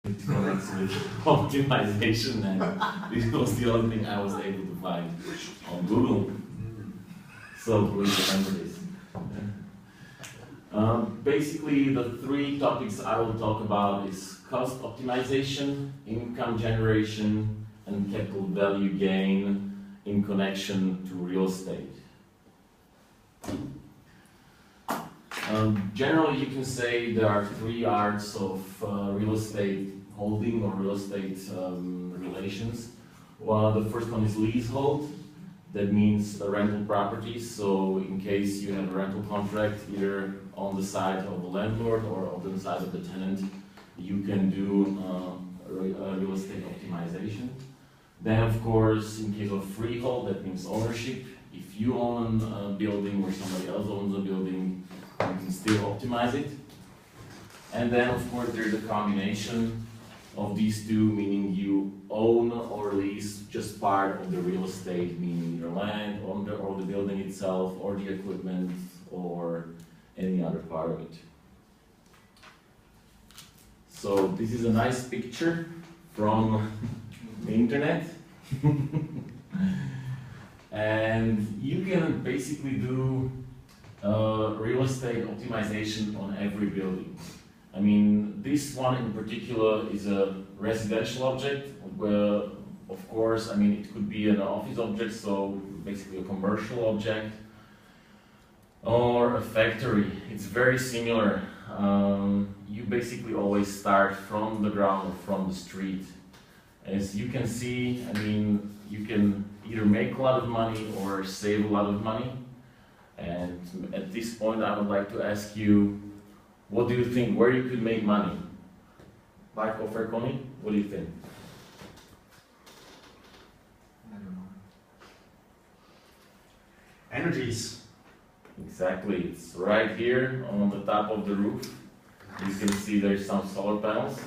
It connects with optimization, and this was the only thing I was able to find on Google. So please remember this. Basically, the three topics I will talk about is cost optimization, income generation, and capital value gain in connection to real estate. Generally, you can say there are three arts of real estate holding or real estate relations. The first one is leasehold. That means rental properties. So in case you have a rental contract, either on the side of the landlord or on the side of the tenant, you can do real estate optimization. Then, of course, in case of freehold, that means ownership. If you own a building or somebody else owns a building, you can still optimize it. And then, of course, there's a combination of these two, meaning you own or lease just part of the real estate, meaning either land or the building itself, or the equipment, or any other part of it. So this is a nice picture from the internet. And you can basically do real estate optimization on every building. I mean, this one in particular is a residential object, where, of course, I mean, it could be an office object, so basically a commercial object, or a factory. It's very similar. You basically always start from the ground or from the street. As you can see, I mean, you can either make a lot of money or save a lot of money. And at this point, I would like to ask you, what do you think, where you could make money? Marko Ferkoni, what do you think? I don't know. Energies. Exactly, it's right here on the top of the roof. You can see there's some solar panels.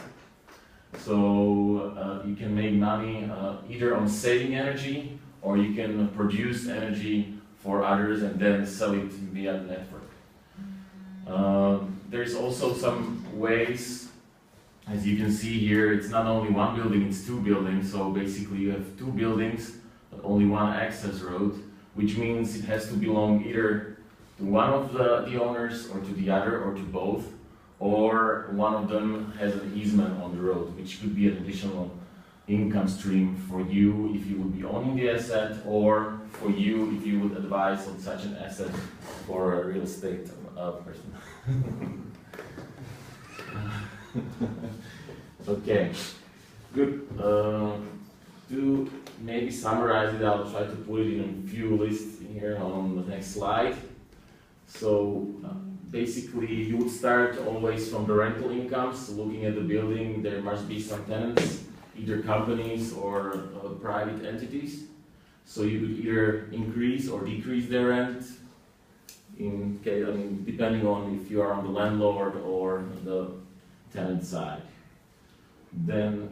So you can make money either on saving energy, or you can produce energy for others and then sell it via the network. There's also some ways, as you can see here, it's not only one building, it's two buildings. So basically you have two buildings, but only one access road, which means it has to belong either to one of the owners, or to the other, or to both, or one of them has an easement on the road, which could be an additional income stream for you if you would be owning the asset, or for you if you would advise on such an asset for a real estate person. Okay, good. To maybe summarize it, I'll try to put it in a few lists here on the next slide. So basically, you would start always from the rental incomes. Looking at the building, there must be some tenants, either companies or private entities. So you could either increase or decrease their rent, depending on if you are on the landlord or the tenant side. Then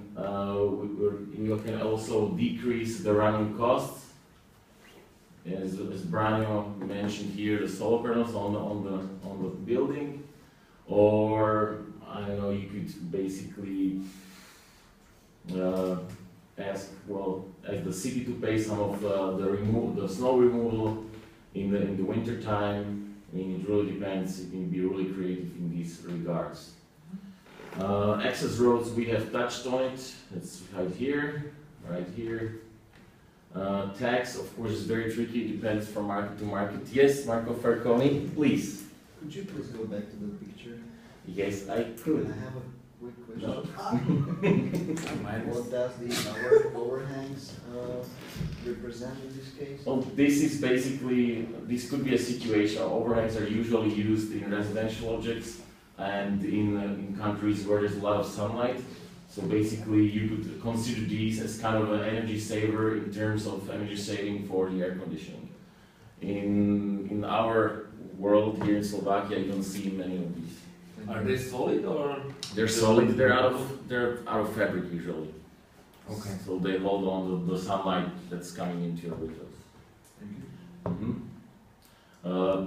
you can also decrease the running costs. As Branio mentioned here, the solar panels on the building, or I don't know, you could basically ask the city to pay some of the snow removal in the winter time. I mean, it really depends. You can be really creative in these regards. Access roads, we have touched on it. It's right here, right here. Tax, of course, is very tricky. It depends from market to market. Yes, Marko Ferkoni, please. Could you please go back to the picture? Yes, I could. I have a quick question. No. What does the overhangs represent in this case? Well, this is basically, this could be a situation. Overhangs are usually used in residential objects and in countries where there's a lot of sunlight. So basically, you could consider these as kind of an energy saver in terms of energy saving for the air conditioning. In our world here in Slovakia, you don't see many of these. Are they solid or? They're solid. They're out of fabric usually. Okay. So they hold on to the sunlight that's coming into your windows. Thank you.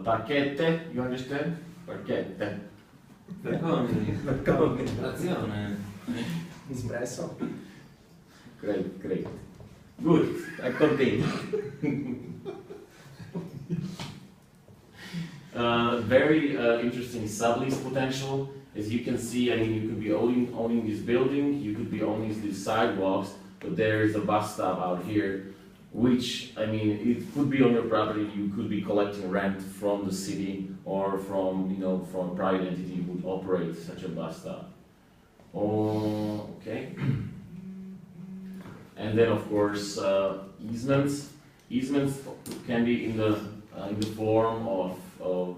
Parquette, you understand? Parquette. Espresso. Great, great. Good, I continue. Very interesting sublease potential. As you can see, I mean, you could be owning this building, you could be owning these sidewalks, but there is a bus stop out here, which, I mean, it could be on your property, you could be collecting rent from the city or from, you know, from a private entity who would operate such a bus stop. Oh, okay. And then, of course, easements. Easements can be in the form of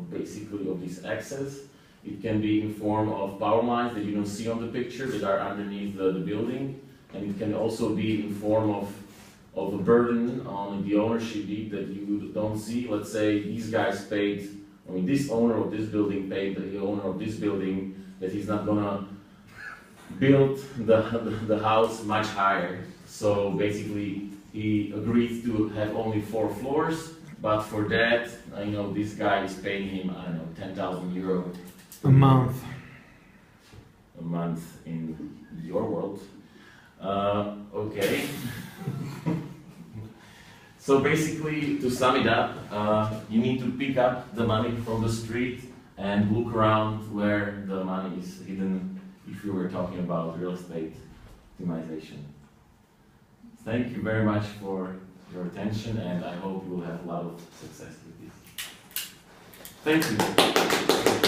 basically of this access. It can be in form of power lines that you don't see on the picture that are underneath the building, and it can also be in form of a burden on the ownership deed that you don't see. Let's say these guys paid, I mean, this owner of this building paid the owner of this building that he's not gonna build the house much higher. So basically, he agreed to have only 4 floors, but for that, you know, this guy is paying him, I don't know, 10,000 euro A month. a month in your world. Okay. So basically, to sum it up, you need to pick up the money from the street and look around where the money is hidden if you were talking about real estate optimization. Thank you very much for your attention, and I hope you will have a lot of success with this. Thank you.